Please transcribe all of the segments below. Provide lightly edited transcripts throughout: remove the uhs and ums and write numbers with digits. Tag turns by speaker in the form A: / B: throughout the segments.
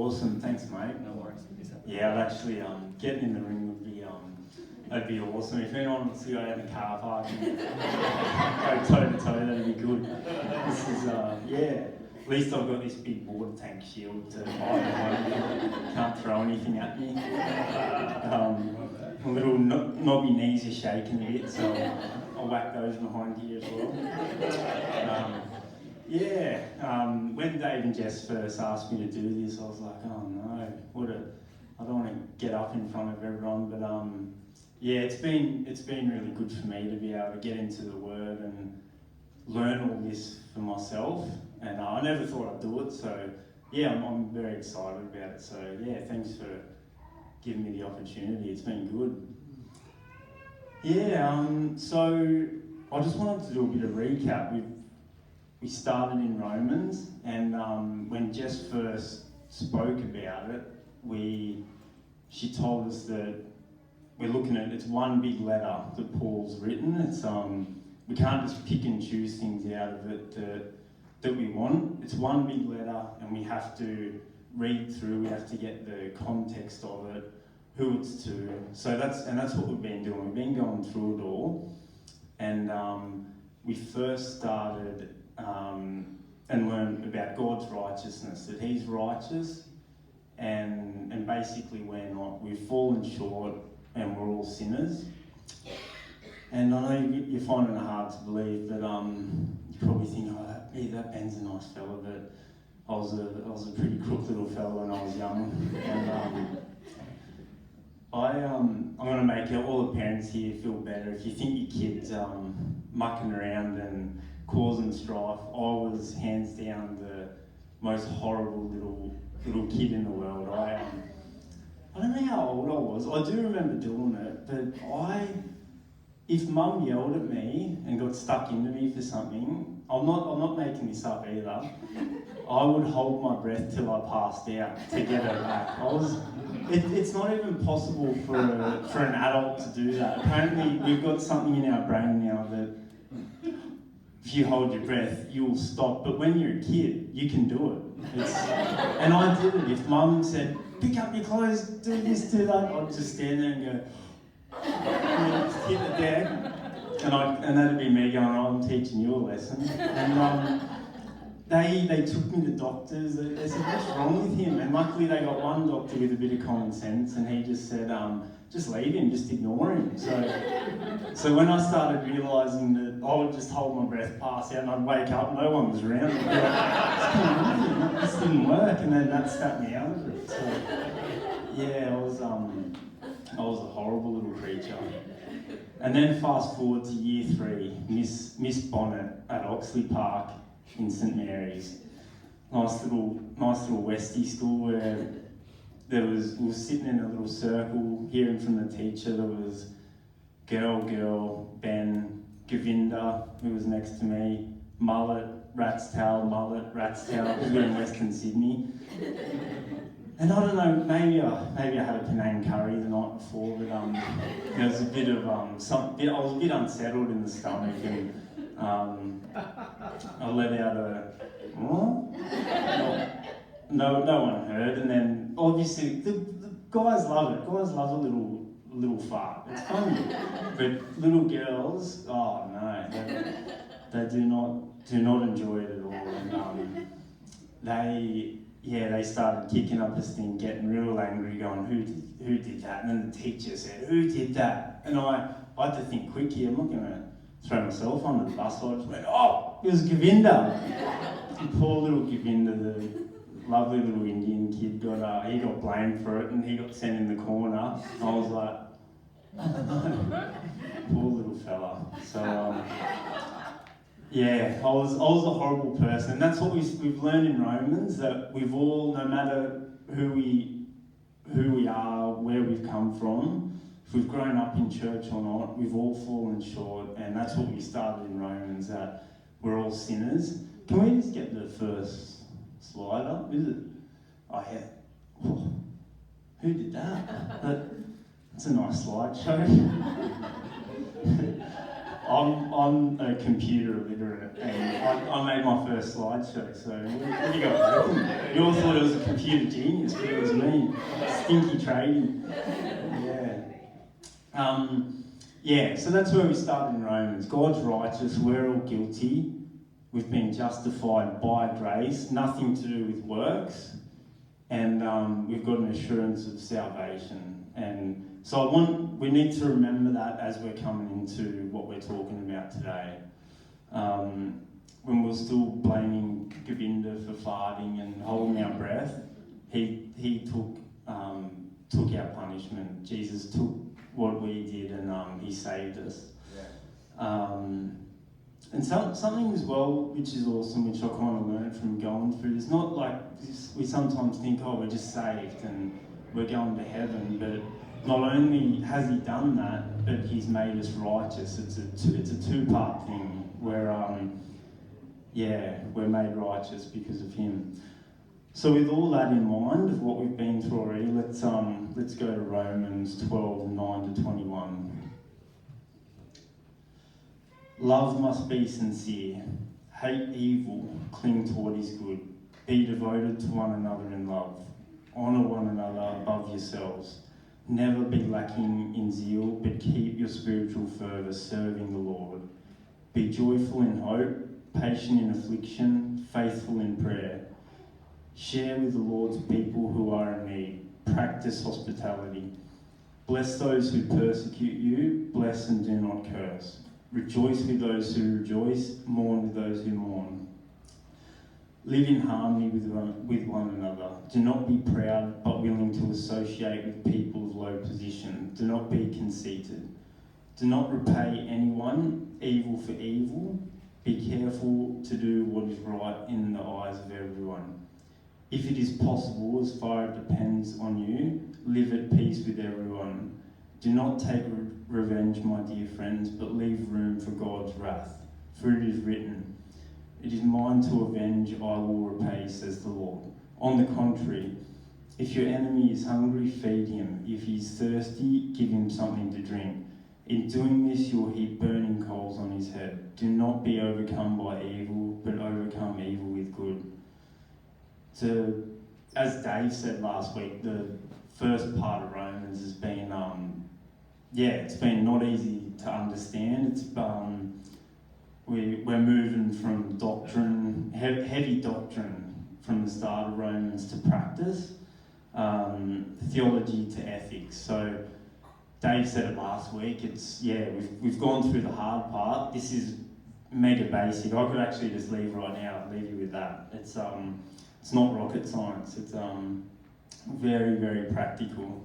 A: awesome. Thanks, mate.
B: No worries.
A: Yeah, I'd actually getting in the ring would be that'd be awesome. If anyone wants to go out in the car park and go toe to toe, that'd be good. This is yeah. At least I've got this big water tank shield to hide behind me. Can't throw anything at me. My little knobby knees are shaking a bit, so I'll whack those behind here as well. When Dave and Jess first asked me to do this, I was like, oh no, I don't want to get up in front of everyone, but yeah, it's been really good for me to be able to get into the Word and learn all this for myself, and I never thought I'd do it, so yeah, I'm very excited about it, so yeah, thanks for giving me the opportunity, it's been good. Yeah, so I just wanted to do a bit of recap. We started in Romans, and when Jess first spoke about it, she told us that we're looking at, it's one big letter that Paul's written. It's we can't just pick and choose things out of it that we want. It's one big letter, and we have to read through. We have to get the context of it, who it's to. So that's what we've been doing. We've been going through it all, and we first started and learned about God's righteousness, that He's righteous, and basically we're not. We've fallen short, and we're all sinners. And I know you're finding it hard to believe, but you probably think, oh, that Ben's a nice fella, but I was a pretty crook little fella when I was young. And I'm going to make all the parents here feel better. If you think your kid's mucking around and causing strife, I was hands down the most horrible little kid in the world. I don't know how old I was. I do remember doing it, but if Mum yelled at me and got stuck into me for something, I'm not making this up either. I would hold my breath till I passed out to get her back. It's not even possible for an adult to do that. Apparently, we've got something in our brain now that if you hold your breath, you'll stop. But when you're a kid, you can do it. And I did it. If Mum said, pick up your clothes, do this, do that, I'd just stand there and go, just hit the deck, and that'd be me going, oh, I'm teaching you a lesson. And they took me to doctors. They said, what's wrong with him? And luckily they got one doctor with a bit of common sense, and he just said, just leave him, just ignore him. So when I started realising that I would just hold my breath, pass out, and I'd wake up, no one was around. I'd be like, this didn't work, and then that snapped me out of it. So yeah, I was a horrible little creature. And then fast forward to year 3, Miss Bonnet at Oxley Park in St Mary's. Nice little Westie school where we were sitting in a little circle hearing from the teacher. There was girl, Ben, Govinda, who was next to me, mullet, rat's tail, because we're in Western Sydney. And I don't know, maybe I had a Penang curry the night before, but there was a bit of I was a bit unsettled in the stomach, and I let out a no one heard, and then obviously the guys love it. Guys love a little fart. It's funny, but little girls, oh no, they do not enjoy it at all, and they started kicking up a stink, getting real angry, going, who did that? And then the teacher said, who did that? And I had to think quick here, I'm not going to throw myself under the bus, so I just went, oh, it was Govinda. And poor little Govinda, the lovely little Indian kid, he got blamed for it, and he got sent in the corner. I was like, poor little fella. So, yeah, I was a horrible person, and that's what we've learned in Romans, that we've all, no matter who we are, where we've come from, if we've grown up in church or not, we've all fallen short, and that's what we started in Romans, that we're all sinners. Can we just get the first slide up? Is it? Oh yeah. Oh, who did that? That's a nice slideshow. I'm a computer illiterate, and I made my first slideshow. So what do you got? You all thought it was a computer genius, but it was me, stinky trading. Yeah. Yeah. So that's where we started in Romans. God's righteous. We're all guilty. We've been justified by grace. Nothing to do with works, and we've got an assurance of salvation. And so we need to remember that as we're coming into what we're talking about today. When we're still blaming Govinda for farting and holding our breath, he took our punishment. Jesus took what we did, and he saved us. Yeah. And something as well, which is awesome, which I kind of learned from going through, it's not like we sometimes think, oh, we're just saved and we're going to heaven, but not only has he done that, but he's made us righteous. It's a two-part thing where, we're made righteous because of him. So with all that in mind, of what we've been through already, let's go to Romans 12, 9 to 21. Love must be sincere. Hate evil. Cling to what is good. Be devoted to one another in love. Honour one another above yourselves. Never be lacking in zeal, but keep your spiritual fervour serving the Lord. Be joyful in hope, patient in affliction, faithful in prayer. Share with the Lord's people who are in need. Practice hospitality. Bless those who persecute you. Bless and do not curse. Rejoice with those who rejoice, mourn with those who mourn. Live in harmony with one another. Do not be proud, but willing to associate with people of low position. Do not be conceited. Do not repay anyone evil for evil. Be careful to do what is right in the eyes of everyone. If it is possible, as far as it depends on you, live at peace with everyone. Do not take revenge, my dear friends, but leave room for God's wrath. For it is written, "It is mine to avenge, I will repay," says the Lord. On the contrary, if your enemy is hungry, feed him. If he is thirsty, give him something to drink. In doing this, you will heap burning coals on his head. Do not be overcome by evil, but overcome evil with good. So, as Dave said last week, the first part of Romans has been, it's been not easy to understand. It's we're moving from doctrine, heavy doctrine, from the start of Romans to practice, theology to ethics. So Dave said it last week. We've gone through the hard part. This is mega basic. I could actually just leave right now and leave you with that. It's not rocket science. It's very, very practical.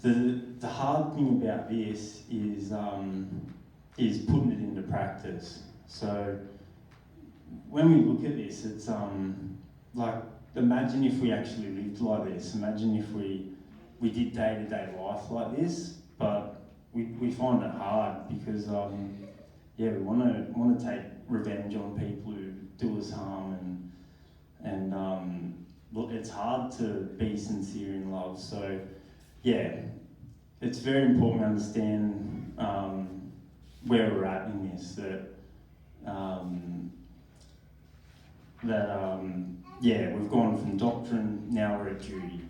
A: The hard thing about this is putting it into practice. So when we look at this, it's imagine if we actually lived like this. Imagine if we did day-to-day life like this, but we find it hard because we want to take revenge on people who do us harm, and it's hard to be sincere in love. So it's very important to understand where we're at in this. We've gone from doctrine, now we're at duty.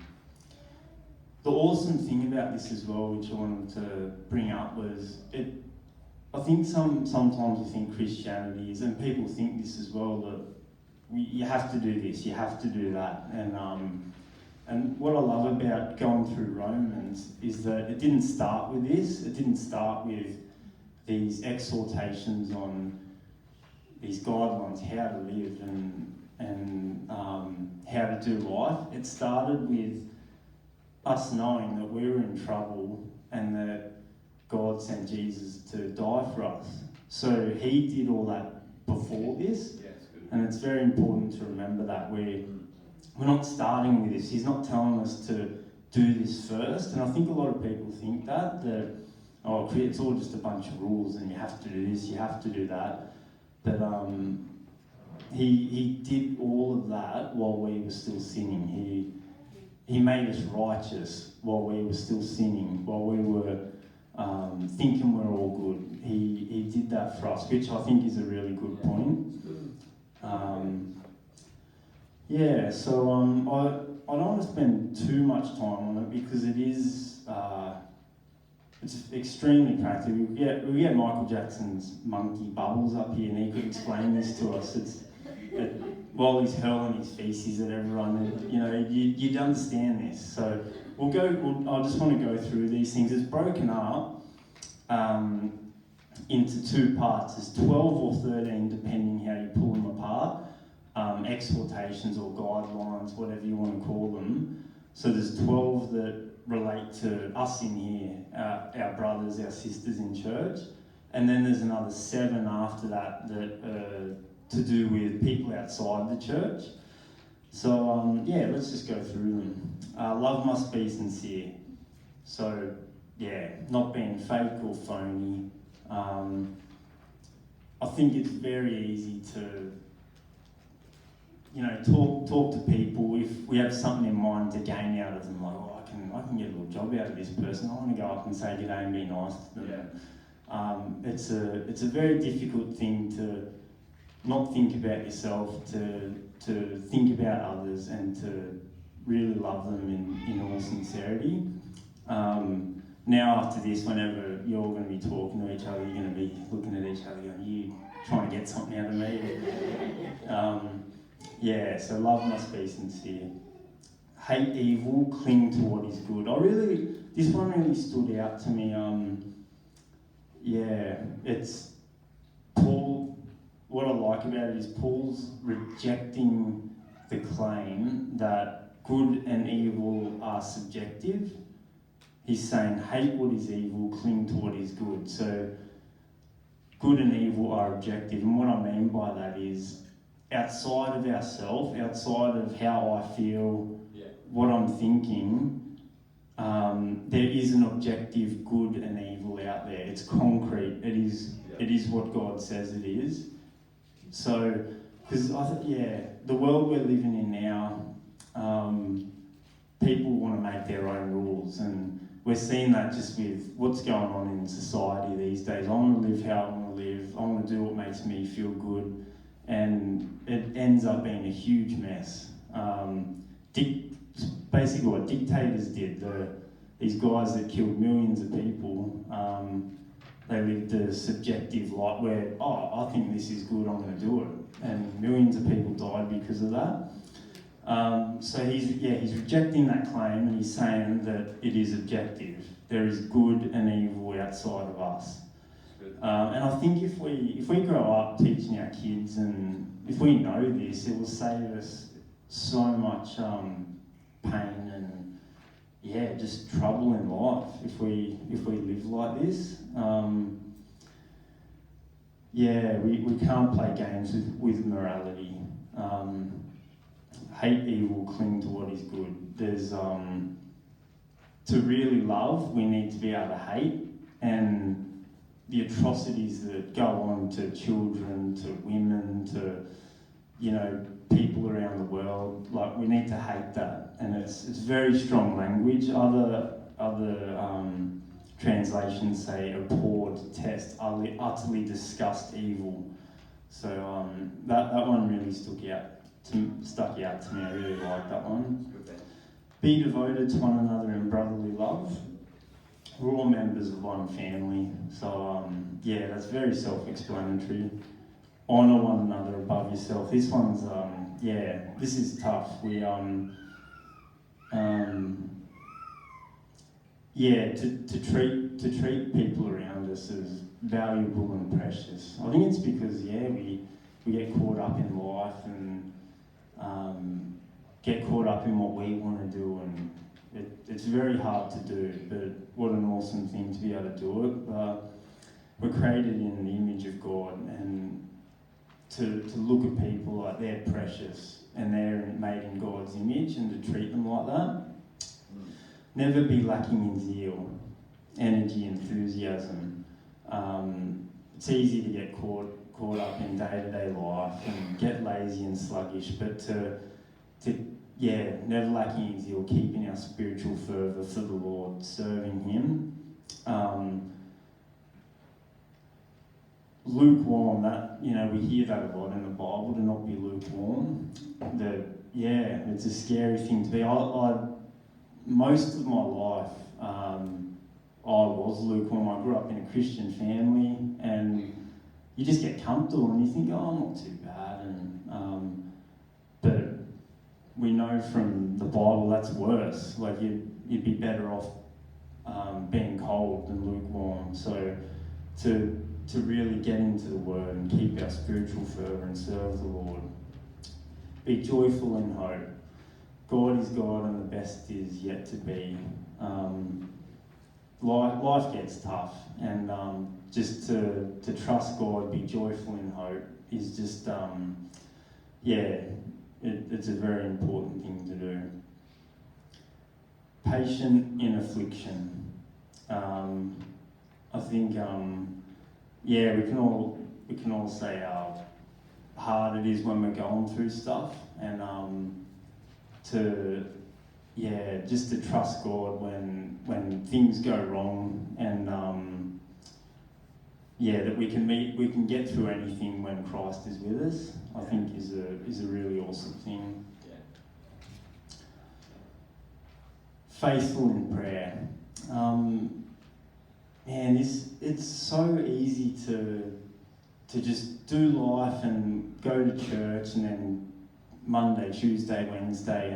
A: The awesome thing about this as well, which I wanted to bring up, was I think sometimes we think Christianity is, and people think this as well, that you have to do this, you have to do that, and what I love about going through Romans is that it didn't start with this. It didn't start with these exhortations on these guidelines, how to live and how to do life. It started with us knowing that we were in trouble and that God sent Jesus to die for us. So he did all that before this, and it's very important to remember that we're not starting with this. He's not telling us to do this first, and I think a lot of people think that it's all just a bunch of rules and you have to do this, you have to do that. But he did all of that while we were still sinning. He made us righteous while we were still sinning, while we were thinking we're all good. He did that for us, which I think is a really good point. I don't want to spend too much time on it because it is it's extremely practical. We get Michael Jackson's monkey Bubbles up here, and he could explain this to us. While he's hurling his feces at everyone, you'd understand this. So I just want to go through these things. It's broken up into two parts. There's 12 or 13, depending how you pull them apart. Exhortations or guidelines, whatever you want to call them. So there's 12 that relate to us in here, our brothers, our sisters in church. And then there's another 7 after that to do with people outside the church. So let's just go through them. Love must be sincere. So not being fake or phony. I think it's very easy to talk to people if we have something in mind to gain out of them. Like, I can get a little job out of this person. I want to go up and say good day and be nice to them. Yeah. It's a very difficult thing to not think about yourself, to think about others, and to really love them in all sincerity. Now after this, whenever you're going to be talking to each other, you're going to be looking at each other going, you trying to get something out of me? So love must be sincere. Hate evil, cling to what is good. This one really stood out to me. It's Paul. What I like about it is Paul's rejecting the claim that good and evil are subjective. He's saying, hate what is evil, cling to what is good. So good and evil are objective. And what I mean by that is, outside of ourselves, outside of how I feel, what I'm thinking, there is an objective good and evil out there. It's concrete. It is what God says it is. So, because the world we're living in now, people want to make their own rules, and we're seeing that just with what's going on in society these days. I want to live how I want to live. I want to do what makes me feel good. And it ends up being a huge mess. Basically what dictators did, these guys that killed millions of people, they lived a subjective life where, I think this is good, I'm going to do it. And millions of people died because of that. So he's rejecting that claim, and he's saying that it is objective. There is good and evil outside of us. And I think if we grow up teaching our kids, and if we know this, it will save us so much pain and just trouble in life if we live like this. We can't play games with morality. Hate evil, cling to what is good. There's to really love, we need to be able to hate, and the atrocities that go on to children, to women, to people around the world, like, we need to hate that, and it's very strong language. Other translations say abhor, detest, utterly disgust evil. So that one really stuck out to me. I really like that one. Be devoted to one another in brotherly love. We're all members of one family, so that's very self-explanatory. Honour one another above yourself. This one's this is tough. We to treat people around us as valuable and precious. I think it's because we get caught up in life and get caught up in what we want to do, and it's very hard to do, but what an awesome thing to be able to do it. But we're created in the image of God, and to look at people like they're precious and they're made in God's image, and to treat them like that. Never be lacking in zeal, energy, enthusiasm. It's easy to get caught up in day-to-day life and get lazy and sluggish, but to never lacking in zeal, keeping our spiritual fervour for the Lord, serving Him. Lukewarm, that, we hear that a lot in the Bible, to not be lukewarm. It's a scary thing to be. Most of my life, I was lukewarm. I grew up in a Christian family, and you just get comfortable and you think, oh, I'm not too bad. But we know from the Bible that's worse. Like you'd be better off being cold than lukewarm. So to really get into the Word and keep our spiritual fervour and serve the Lord. Be joyful in hope. God is God and the best is yet to be. Life gets tough, and just to trust God, be joyful in hope is just, it's a very important thing to do. Patient in affliction. I think, we can all say how hard it is when we're going through stuff, and just to trust God when things go wrong, and that we can get through anything when Christ is with us. I think is a really awesome thing. Yeah. Faithful in prayer. It's so easy to just do life and go to church, and then Monday, Tuesday, Wednesday,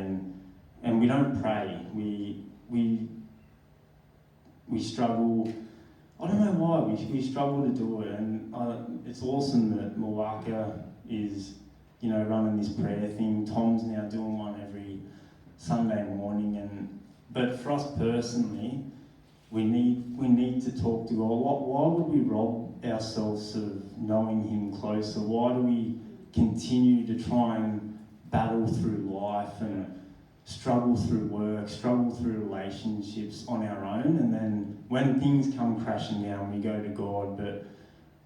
A: and we don't pray. We struggle. I don't know why we struggle to do it, and it's awesome that Milwaukee is running this prayer thing. Tom's now doing one every Sunday morning, but for us personally, we need to talk to God. Why would we rob ourselves of knowing Him closer? Why do we continue to try and battle through life and struggle through work, struggle through relationships on our own, and then when things come crashing down, we go to God? But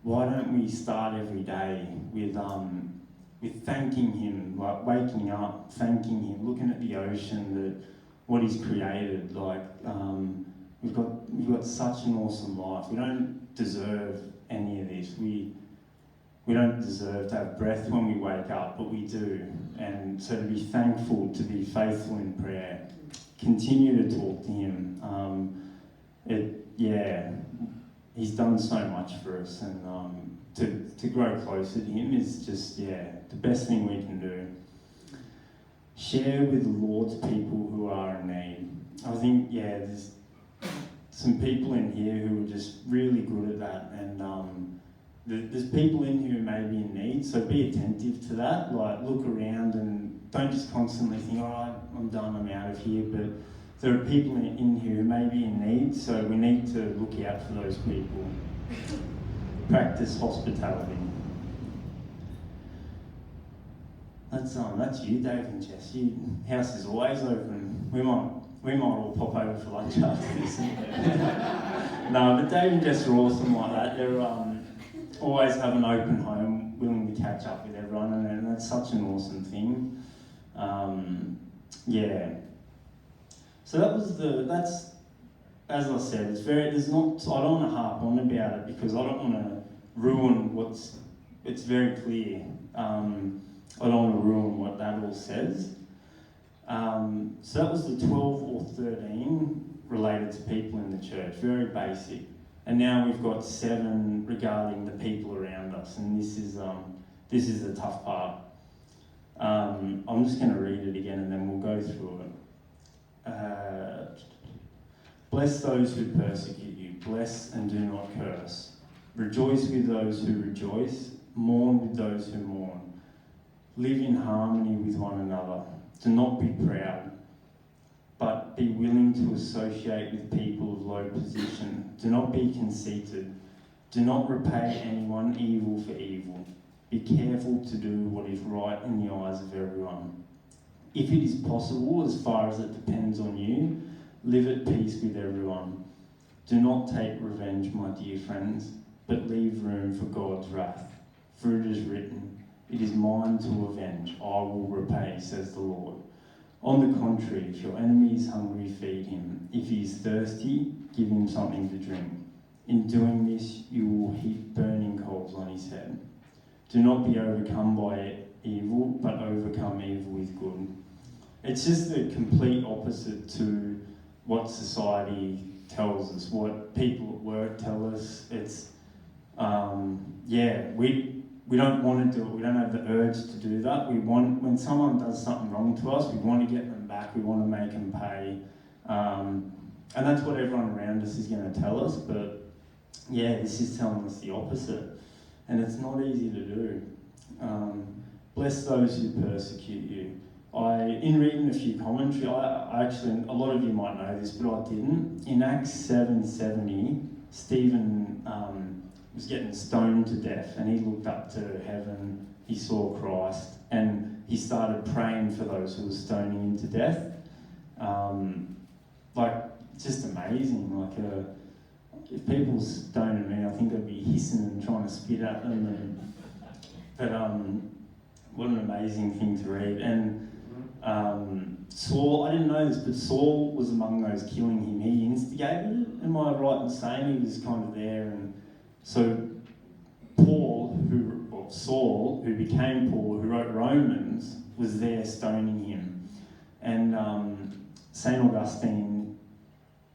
A: why don't we start every day with thanking Him, like waking up, thanking Him, looking at the ocean, what He's created? We've got such an awesome life. We don't deserve any of this. We don't deserve to have breath when we wake up, but we do. And so to be thankful, to be faithful in prayer, continue to talk to Him. He's done so much for us, and to grow closer to Him is just, the best thing we can do. Share with the Lord's people who are in need. I think, there's some people in here who are just really good at that, and there's people in here who may be in need, so be attentive to that. Like, look around and don't just constantly think, oh, I'm done, I'm out of here. But there are people in here who may be in need, so we need to look out for those people. Practice hospitality. That's you, Dave and Jess. Your house is always open. We might all pop over for lunch after this. No, but Dave and Jess are awesome like that. They're always have an open home, willing to catch up with everyone, and that's such an awesome thing. So that's, as I said, I don't want to harp on about it because I don't want to ruin it's very clear. I don't want to ruin what that all says. So that was the 12 or 13 related to people in the church, very basic. And now we've got 7 regarding the people around us, and this is the tough part. I'm just going to read it again and then we'll go through it. Bless those who persecute you, bless and do not curse. Rejoice with those who rejoice, mourn with those who mourn. Live in harmony with one another. Do not be proud, but be willing to associate with people of low position. Do not be conceited. Do not repay anyone evil for evil. Be careful to do what is right in the eyes of everyone. If it is possible, as far as it depends on you, live at peace with everyone. Do not take revenge, my dear friends, but leave room for God's wrath. For it is written, "It is mine to avenge, I will repay, says the Lord." On the contrary, if your enemy is hungry, feed him. If he is thirsty, give him something to drink. In doing this, you will heap burning coals on his head. Do not be overcome by evil, but overcome evil with good. It's just the complete opposite to what society tells us, what people at work tell us. It's, we don't want to do it. We don't have the urge to do that. We want, when someone does something wrong to us, we want to get them back. We want to make them pay. And that's what everyone around us is going to tell us. But yeah, this is telling us the opposite. And it's not easy to do. Bless those who persecute you. In reading a few commentary, I actually, a lot of you might know this, but I didn't. In Acts 7:70, Stephen was getting stoned to death, and he looked up to heaven, he saw Christ, and he started praying for those who were stoning him to death. It's just amazing. If people were stoning me, I think I'd be hissing and trying to spit at them. But what an amazing thing to read. And Saul, I didn't know this, but Saul was among those killing him. He instigated it. Am I right in saying he was kind of there? And so Saul, who became Paul, who wrote Romans, was there stoning him. And St. Augustine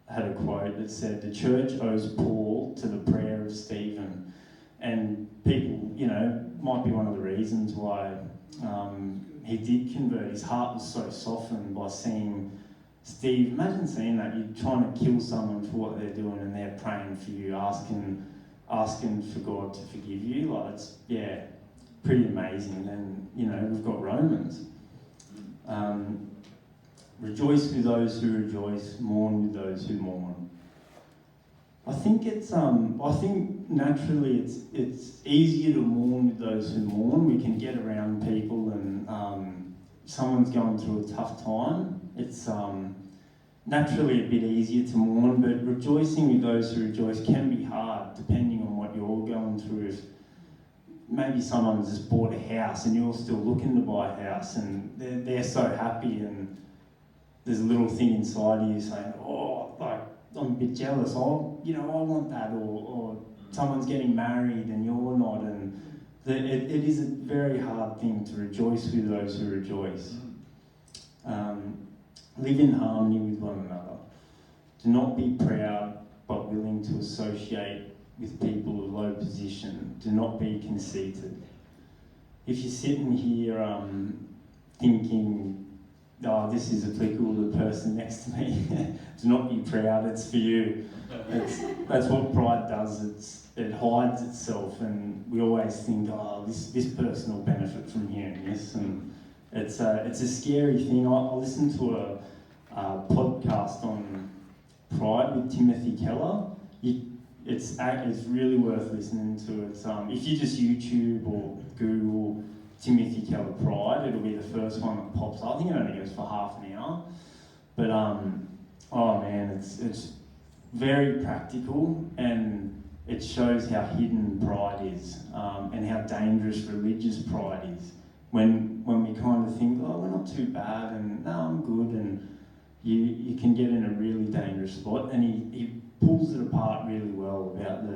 A: had a quote that said, "The church owes Paul to the prayer of Stephen." And people, might be one of the reasons why he did convert. His heart was so softened by seeing Steve. Imagine seeing that. You're trying to kill someone for what they're doing and they're praying for you, asking for God to forgive you. It's pretty amazing. And, we've got Romans. Rejoice with those who rejoice, mourn with those who mourn. I think naturally it's easier to mourn with those who mourn. We can get around people and someone's going through a tough time. It's naturally a bit easier to mourn, but rejoicing with those who rejoice can be hard depending on what you're going through. If maybe someone's just bought a house and you're still looking to buy a house and they're so happy, and there's a little thing inside of you saying, I'm a bit jealous, I want that, or someone's getting married and you're not, and it is a very hard thing to rejoice with those who rejoice. Live in harmony with one another. Do not be proud, but willing to associate with people of low position. Do not be conceited. If you're sitting here thinking, this is applicable to the person next to me, do not be proud, it's for you. That's what pride does. It hides itself, and we always think, this person will benefit from hearing this, and it's a scary thing. I listened to a podcast on pride with Timothy Keller. It's really worth listening to. If you just YouTube or Google Timothy Keller Pride, it'll be the first one that pops up. I think it only goes for half an hour. But, it's very practical, and it shows how hidden pride is, and how dangerous religious pride is. When we kind of think, we're not too bad, and no, I'm good, and you can get in a really dangerous spot. And he pulls it apart really well about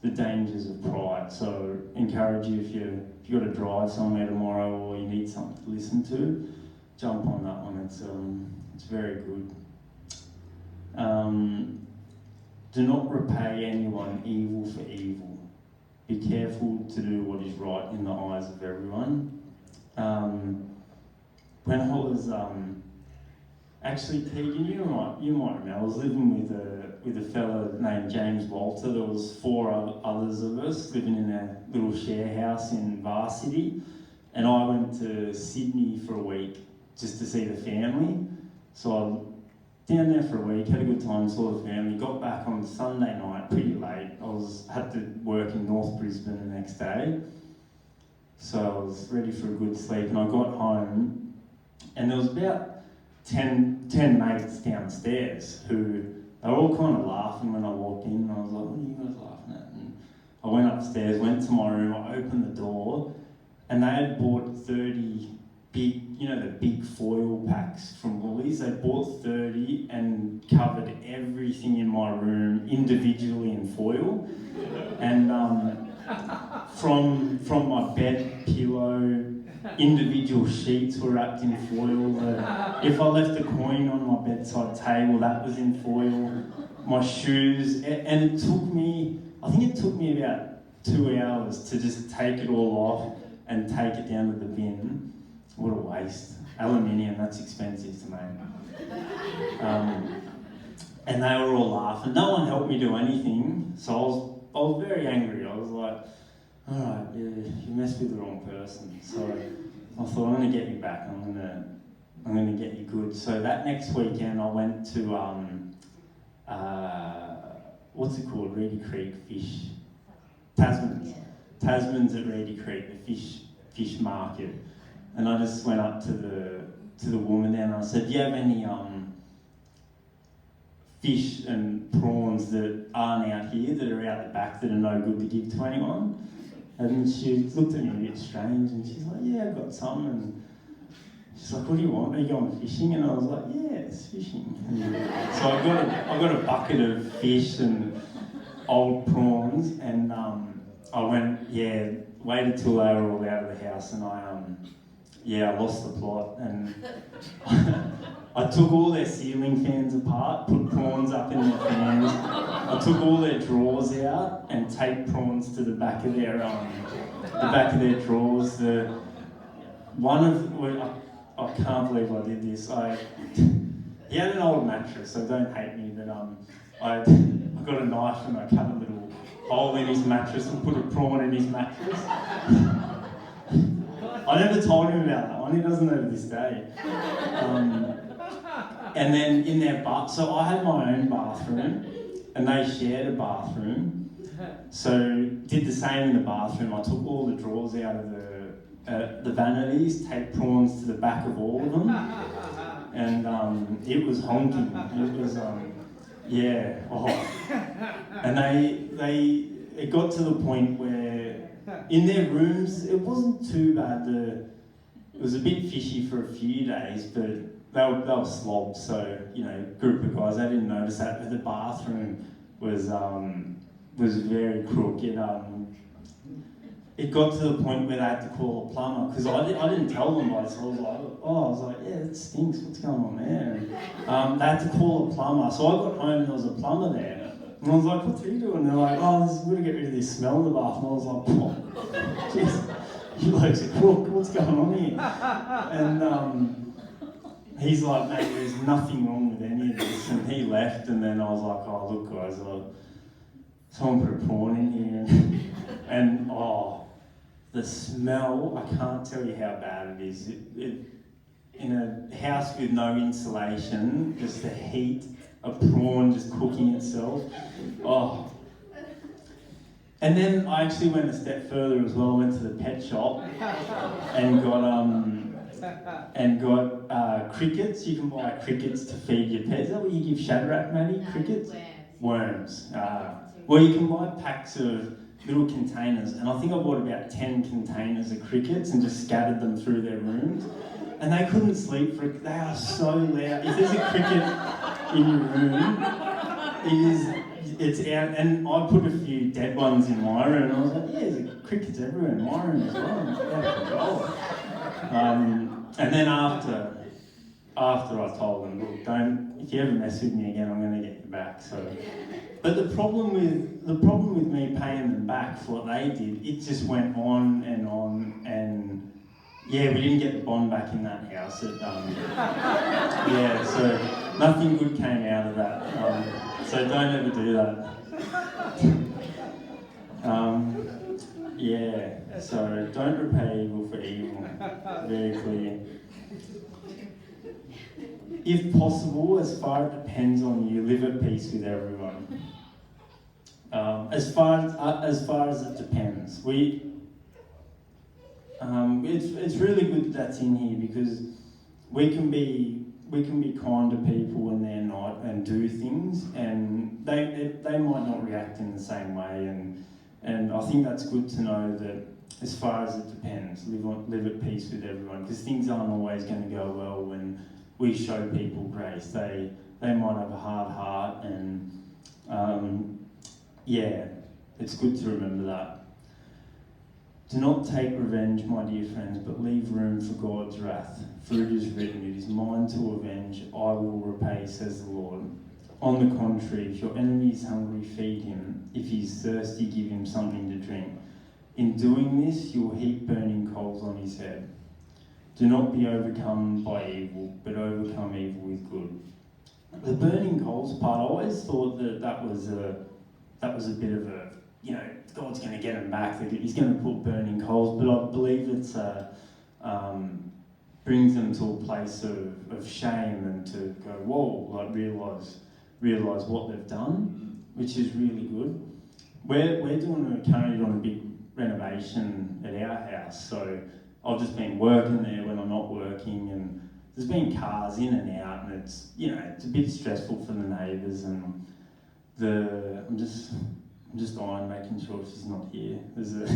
A: the dangers of pride. So encourage you, if you got to drive somewhere tomorrow or you need something to listen to, jump on that one. It's very good. Do not repay anyone evil for evil. Be careful to do what is right in the eyes of everyone. When I was actually, Tegan, you might remember, I was living with a fellow named James Walter. There was 4 others of us living in a little share house in Varsity, and I went to Sydney for a week just to see the family. So I was down there for a week, had a good time, saw the family, got back on Sunday night pretty late. Had to work in North Brisbane the next day, so I was ready for a good sleep, and I got home, and there was about 10 mates downstairs who, they were all kind of laughing when I walked in, and I was like, what are you guys laughing at? And I went upstairs, went to my room, I opened the door, and they had bought 30 the big foil packs from Woolies. They bought 30 and covered everything in my room individually in foil. And from my bed pillow, individual sheets were wrapped in foil. If I left a coin on my bedside table, that was in foil. My shoes, and it took me about 2 hours to just take it all off and take it down to the bin. What a waste. Aluminium, that's expensive to make. And they were all laughing. No one helped me do anything, so I was very angry. I was like, all right, you messed with the wrong person. So I thought, I'm going to get you back. I'm going to get you good. So that next weekend, I went to what's it called? Reedy Creek Fish. Tasman's. Tasman's at Reedy Creek, the fish market. And I just went up to the woman there and I said, do you have any fish and prawns that aren't out here, that are out the back, that are no good to give to anyone? And she looked at me a bit strange and she's like, yeah, I've got some. And she's like, what do you want? Are you going fishing? And I was like, yeah, it's fishing. And so I got a bucket of fish and old prawns, and I went, waited till they were all out of the house, and I lost the plot, and I took all their ceiling fans apart, put prawns up in their fans. I took all their drawers out and taped prawns to the back of their drawers. I can't believe I did this. He had an old mattress, so don't hate me, but I got a knife and I cut a little hole in his mattress and put a prawn in his mattress. I never told him about that one, he doesn't know to this day. And then in their so I had my own bathroom and they shared a bathroom. So did the same in the bathroom. I took all the drawers out of the vanities, taped prawns to the back of all of them. And it was honking. It was, And it got to the point where in their rooms, it wasn't too bad. It was a bit fishy for a few days, but they were slobs, so, group of guys, they didn't notice that, but the bathroom was very crooked. It got to the point where they had to call a plumber, because I didn't tell them about it, so I was like, yeah, it stinks, what's going on there? And, they had to call a plumber, so I got home and there was a plumber there, and I was like, what's he doing? And they're like, we've got to get rid of this smell in the bath, and I was like, oh, jeez, you blokes are crook, what's going on here? And he's like, mate, there's nothing wrong with any of this, and he left, and then I was like, oh, look guys, someone put a prawn in here, and the smell, I can't tell you how bad it is. In a house with no insulation, just the heat, a prawn just cooking itself. Oh. And then I actually went a step further as well. I went to the pet shop and got crickets. You can buy crickets to feed your pets. Is that what you give Shadrach, Maddie? Crickets? Worms. Well, you can buy packs of little containers, and I think I bought about 10 containers of crickets and just scattered them through their rooms. And they couldn't sleep they are so loud. If there's a cricket in your room, it's out. And I put a few dead ones in my room, and I was like, yeah, there's crickets everywhere in my room as well. It's out of control. And then after I told them, look, if you ever mess with me again, I'm going to get you back. So, but the problem with me paying them back for what they did, it just went on, and yeah, we didn't get the bond back in that house. So nothing good came out of that. So don't ever do that. So don't repay evil for evil. Very clear. If possible, as far as it depends on you, live at peace with everyone. As far as it depends, it's really good that's in here, because we can be kind to people when they're not, and do things, and they might not react in the same way, and I think that's good to know that as far as it depends. Live at peace with everyone, because things aren't always going to go well when we show people grace. They might have a hard heart, and yeah, it's good to remember that. Do not take revenge, my dear friends, but leave room for God's wrath. For it is written, it is mine to avenge, I will repay, says the Lord. On the contrary, if your enemy is hungry, feed him. If he is thirsty, give him something to drink. In doing this, you will heap burning coals on his head. Do not be overcome by evil, but overcome evil with good. The burning coals part, I always thought that was a bit of a, God's going to get him back. He's going to put burning coals, but I believe it's brings them to a place of shame and to go, whoa, like realise what they've done, which is really good. We're currently doing a big renovation at our house, so I've just been working there when I'm not working, and there's been cars in and out, and it's it's a bit stressful for the neighbours, and I'm just eyeing, making sure she's not here. There's a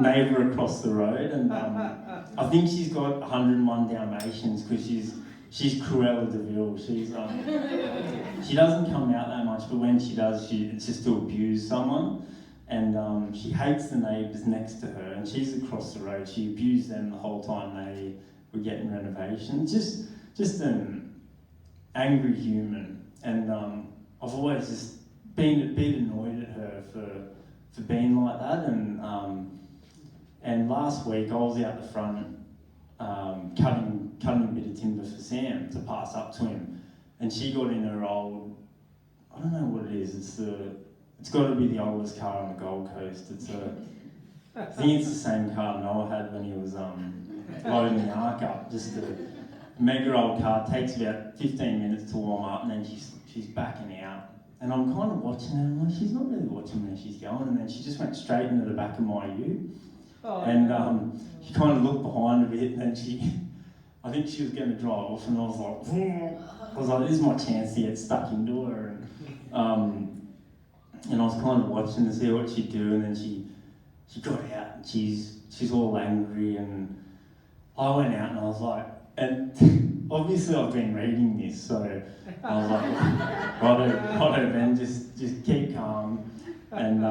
A: neighbour across the road, and I think she's got 101 Dalmatians, because she's Cruella de Vil. She doesn't come out that much, but when she does, it's just to abuse someone. And she hates the neighbours next to her, and she's across the road. She abused them the whole time they were getting renovations. Just an angry human, and I've always just been annoyed at her for being like that. And last week I was out the front cutting a bit of timber for Sam to pass up to him, and she got in her old, I don't know what it is. It's got to be the oldest car on the Gold Coast. I think it's the same car Noah had when he was loading the ark up. Just a mega old car. Takes about 15 minutes to warm up, and then she's backing out. And I'm kind of watching her, and I'm like, she's not really watching where she's going. And then she just went straight into the back of my ute. And she kind of looked behind a bit, and then I think she was going to drive off, and I was like, this is my chance to get stuck into her. And I was kind of watching to see what she'd do, and then she got out, and she's all angry, and I went out, and I was like, and obviously I've been reading this, so I was like, righto then, just keep calm. And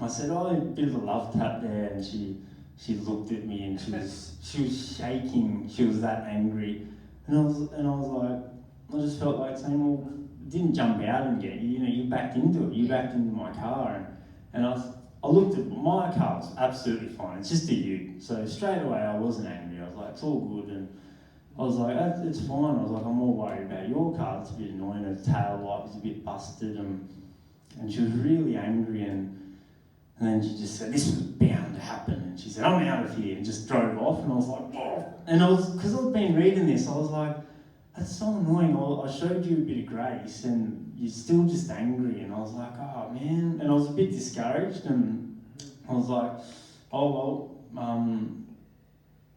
A: I said, a bit of a love tap there, and she looked at me, and she was shaking. She was that angry, and I was like, I just felt like saying, well, it didn't jump out and get you. You backed into it. You backed into my car, and I looked at my car was absolutely fine. It's just a ute, so straight away I wasn't angry. I was like, it's all good, and I was like, it's fine. I was like, I'm more worried about your car. It's a bit annoying. Her tail light was a bit busted, and she was really angry, and then she just said, this was bound to happen. And she said, I'm out of here, and just drove off. And I was like, whoa. And because I've been reading this, I was like, that's so annoying. I showed you a bit of grace, and you're still just angry. And I was like, oh, man. And I was a bit discouraged, and I was like, oh, well,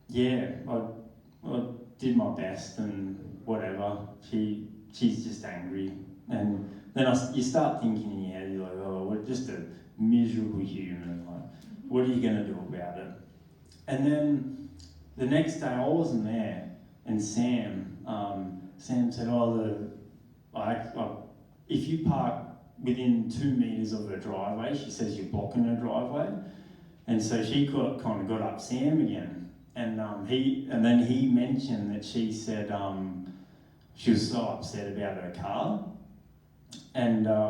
A: yeah, I did my best, and whatever. She's just angry. And then you start thinking in your head, you're like, oh, we're just a miserable human. Like, what are you going to do about it? And then the next day I wasn't there, and Sam said, if you park within 2 meters of her driveway, she says you're blocking her driveway. And so she kind of got up Sam again, and then he mentioned that she said she was so upset about her car, and I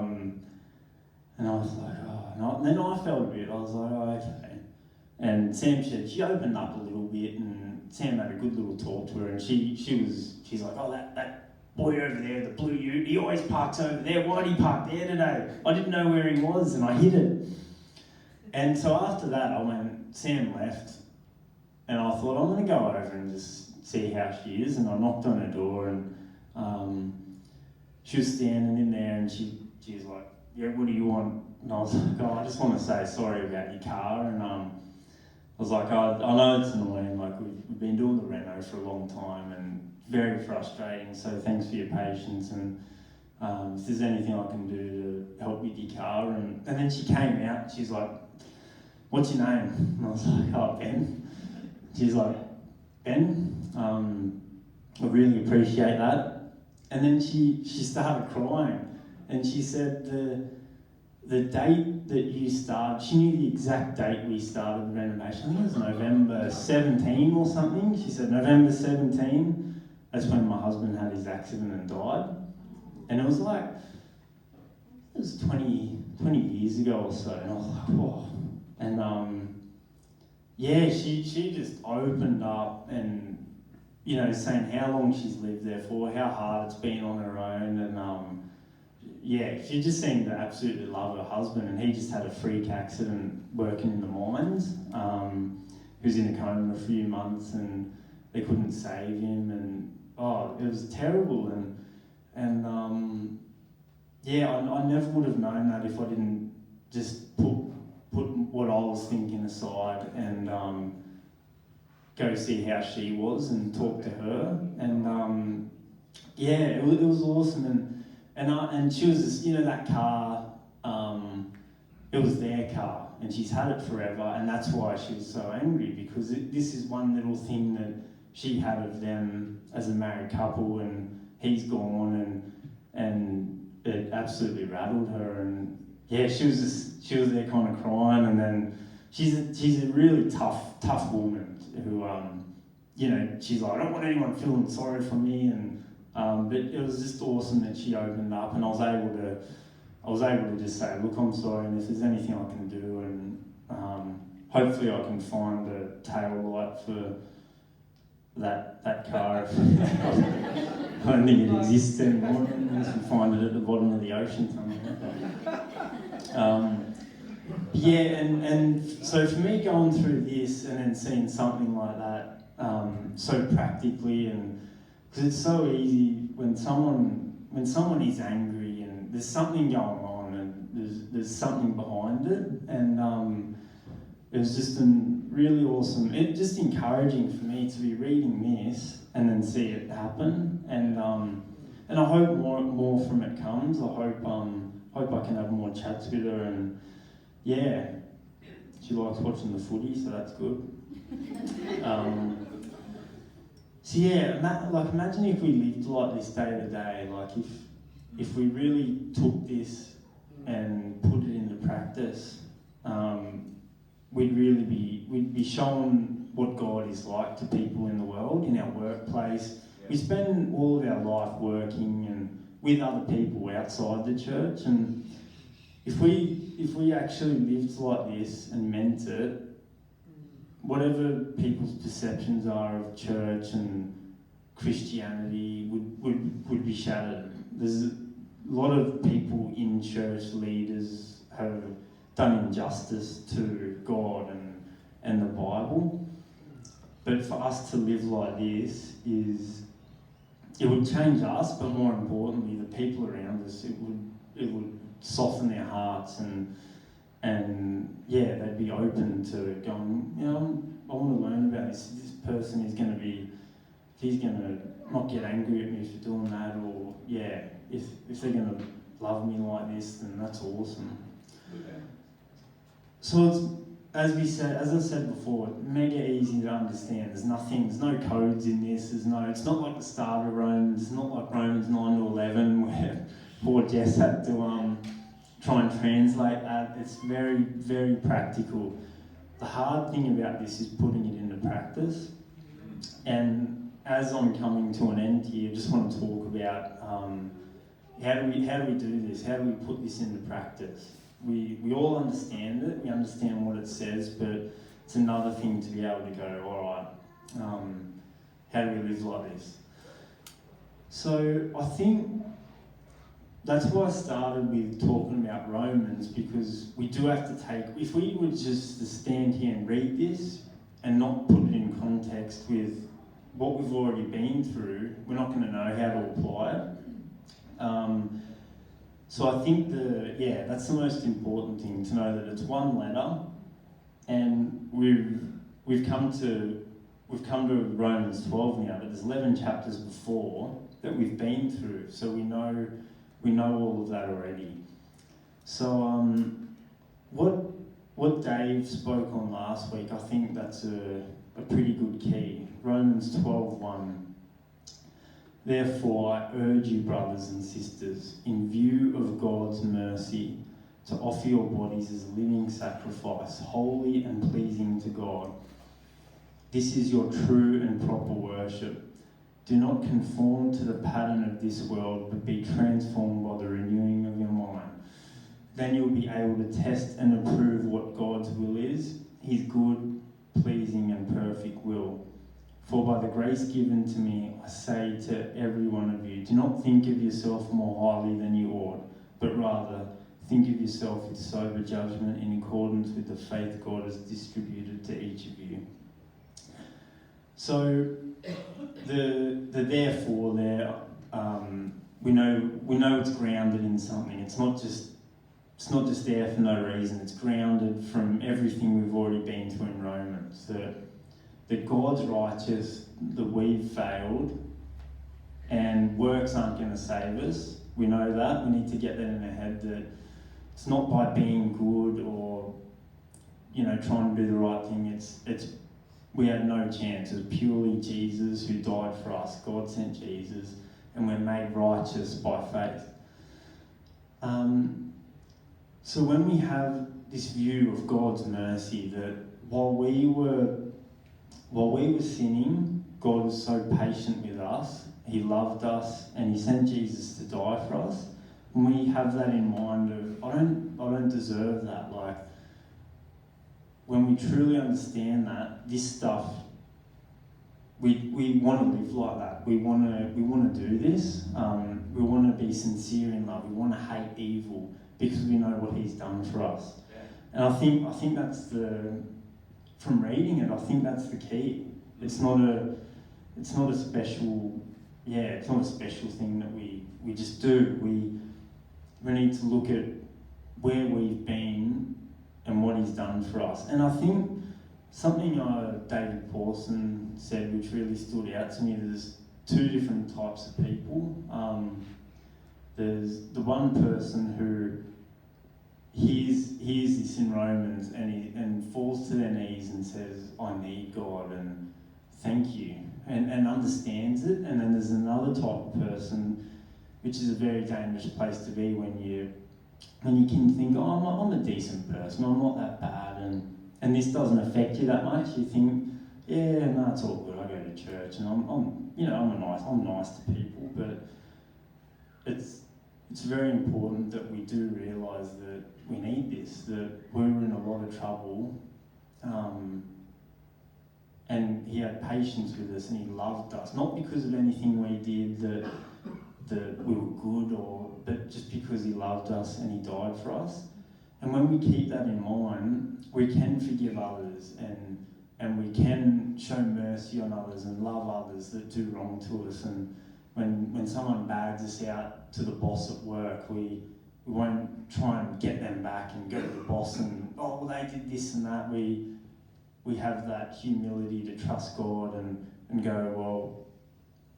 A: was like, oh, and then I felt a bit. I was like, oh, okay. And Sam said she opened up a little bit, and Sam had a good little talk to her, and she's like, oh, that boy over there, the blue ute, he always parks over there. Why'd he park there today? I didn't know where he was, and I hit it. And so after that, Sam left, and I thought, I'm going to go over and just see how she is. And I knocked on her door, and she was standing in there, and she's like, yeah, what do you want? And I was like, oh, I just want to say sorry about your car. And I was like, I know it's annoying, like we've been doing the reno for a long time, and very frustrating, so thanks for your patience, and if there's anything I can do to help with your car. And then she came out, and she's like, what's your name? And I was like, oh, Ben. She's like, Ben, I really appreciate that. And then she started crying, and she said the date that you started, she knew the exact date we started the renovation. I think it was November 17 or something. She said November 17, that's when my husband had his accident and died. And it was like, it was 20 years ago or so, and I was like, oh. And yeah, she just opened up and, you know, saying how long she's lived there for, how hard it's been on her own, and yeah, she just seemed to absolutely love her husband, and he just had a freak accident working in the mines. He was in a coma for a few months, and they couldn't save him, and oh, it was terrible. And yeah, I never would have known that if I didn't just put what I was thinking aside and go see how she was and talk to her. And yeah, it was awesome. And she was just, you know, that car, it was their car, and she's had it forever, and that's why she was so angry, because this is one little thing that she had of them as a married couple, and he's gone, and it absolutely rattled her. And yeah, she was there kind of crying, and then she's a really tough woman who, you know, she's like, I don't want anyone feeling sorry for me, and but it was just awesome that she opened up, and I was able to just say, look, I'm sorry, and if there's anything I can do, and hopefully I can find a tail light for that car. I don't think it exists anymore, unless you find it at the bottom of the ocean somewhere. Yeah, and so for me going through this and then seeing something like that so practically, and because it's so easy when someone is angry and there's something going on and there's something behind it, and it was just really awesome. It just encouraging for me to be reading this and then see it happen, and I hope more from it comes. I hope I can have more chats with her, and yeah, she likes watching the footy, so that's good. So yeah, imagine if we lived like this day to day, like if we really took this and put it into practice, we'd be showing what God is like to people in the world, in our workplace. We spend all of our life working and with other people outside the church, and if we actually lived like this and meant it, whatever people's perceptions are of church and Christianity would be shattered. There's a lot of people in church, leaders, have done injustice to God and the Bible. But for us to live like this it would change us, but more importantly, the people around us. It would soften their hearts, and yeah, they'd be open to going, you know, I want to learn about this. This person is going to be, he's going to not get angry at me for doing that, or yeah, if they're going to love me like this, then that's awesome. Okay. So it's, as I said before, mega easy to understand. There's no codes in this. It's not like the start of Romans. It's not like Romans 9 to 11 where poor Jess had to try and translate that. It's very, very practical. The hard thing about this is putting it into practice. And as I'm coming to an end here, I just want to talk about how do we do this? How do we put this into practice? We all understand it. We understand what it says, but it's another thing to be able to go, all right, how do we live like this? So I think that's why I started with talking about Romans, because we do have to take, if we were just to stand here and read this and not put it in context with what we've already been through, we're not going to know how to apply it. So I think that's the most important thing, to know that it's one letter, and we've come to Romans 12 now, but there's 11 chapters before that we've been through, so we know all of that already. So what what Dave spoke on last week, I think that's a pretty good key. Romans 12:1. Therefore, I urge you, brothers and sisters, in view of God's mercy, to offer your bodies as a living sacrifice, holy and pleasing to God. This is your true and proper worship. Do not conform to the pattern of this world, but be transformed by the renewing of your mind. Then you'll be able to test and approve what God's will is, his good, pleasing and perfect will. For by the grace given to me, I say to every one of you, do not think of yourself more highly than you ought, but rather think of yourself with sober judgment in accordance with the faith God has distributed to each of you. So the therefore there, we know it's grounded in something. It's not just there for no reason. It's grounded from everything we've already been through in Romans. That God's righteous, that we've failed, and works aren't going to save us. We know that. We need to get that in our head that it's not by being good or trying to do the right thing. It's we had no chance. It was purely Jesus who died for us. God sent Jesus, and we're made righteous by faith. So when we have this view of God's mercy, that while we were sinning, God was so patient with us. He loved us, and He sent Jesus to die for us. When we have that in mind of I don't deserve that. Like when we truly understand that this stuff, we want to live like that. We want to do this. We want to be sincere in love. We want to hate evil because we know what He's done for us. Yeah. And I think that's from reading it, I think that's the key. It's not a special thing that we just do. We need to look at where we've been and what He's done for us. And I think something David Pawson said which really stood out to me, there's two different types of people. There's the one person who hears this in Romans and falls to their knees and says, I need God and thank you, and understands it. And then there's another type of person, which is a very dangerous place to be when you can think, I'm a decent person, I'm not that bad, and this doesn't affect you that much. You think, yeah, no, it's all good. I go to church and I'm nice to people, but it's very important that we do realise that we need this, that we were in a lot of trouble, and He had patience with us and He loved us, not because of anything we did that we were good, but just because He loved us and He died for us. And when we keep that in mind, we can forgive others and we can show mercy on others and love others that do wrong to us. And when someone bags us out to the boss at work, we won't try and get them back and go to the boss and, they did this and that. We have that humility to trust God and go, well,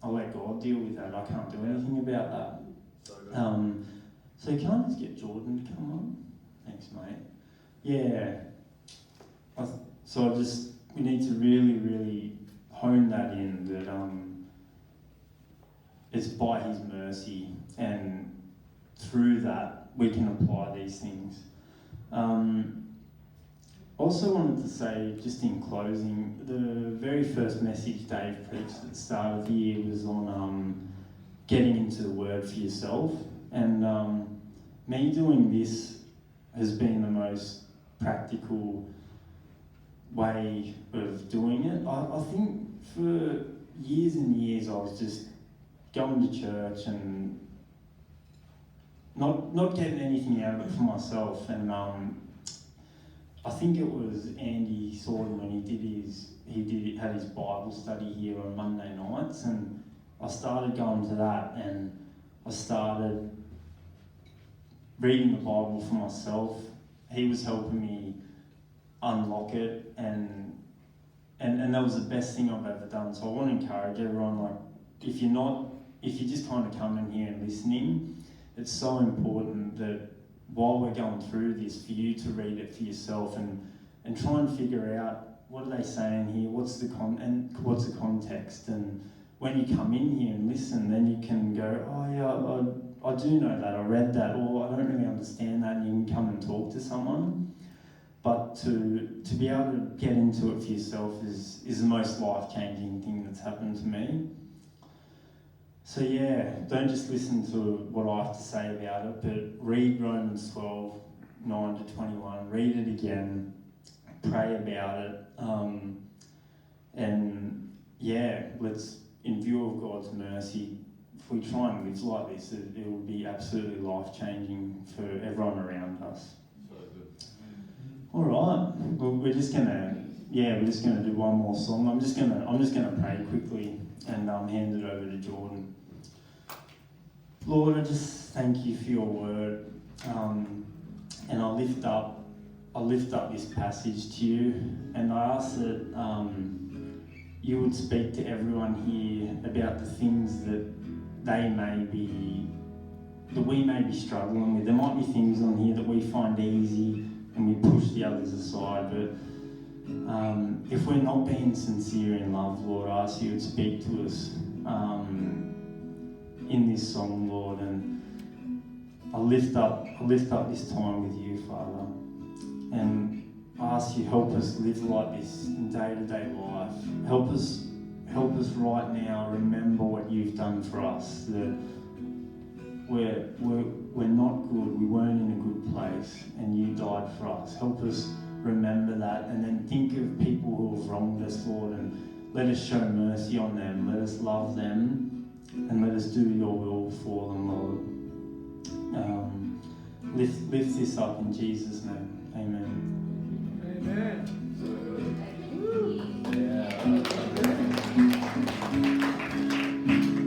A: I'll let God deal with that. I can't do anything about that. So can I just get Jordan to come on? Thanks, mate. Yeah. We need to really, really hone that in, that it's by His mercy, and through that we can apply these things. Also wanted to say, just in closing, the very first message Dave preached at the start of the year was on getting into the Word for yourself, and me doing this has been the most practical way of doing it. I think for years and years I was just going to church and not getting anything out of it for myself, and I think it was Andy Sorden when he had his Bible study here on Monday nights, and I started going to that, and I started reading the Bible for myself. He was helping me unlock it, and that was the best thing I've ever done. So I want to encourage everyone, like, if you're just kind of coming here and listening, it's so important that while we're going through this, for you to read it for yourself and try and figure out what are they saying here, what's the context, and when you come in here and listen, then you can go, oh yeah, I do know that, I read that, or I don't really understand that, and you can come and talk to someone. But to be able to get into it for yourself is the most life-changing thing that's happened to me. So yeah, don't just listen to what I have to say about it, but read Romans 12, 9 to 21, read it again, pray about it, and yeah, let's, in view of God's mercy, if we try and live like this, it will be absolutely life-changing for everyone around us. All right, well, we're just gonna do one more song. I'm just gonna pray quickly and hand it over to Jordan. Lord, I just thank you for your word, and I lift up this passage to you, and I ask that you would speak to everyone here about the things that we may be struggling with. There might be things on here that we find easy and we push the others aside, but if we're not being sincere in love, Lord, I ask you to speak to us in this song, Lord, and I lift up this time with you, Father, and I ask you help us live like this in day-to-day life. Help us right now remember what you've done for us, that we're not good, we weren't in a good place, and you died for us. Help us remember that, and then think of people who have wronged us, Lord, and let us show mercy on them, let us love them, and let us do your will for them, Lord. Lift this up in Jesus' name. Amen.
B: Amen.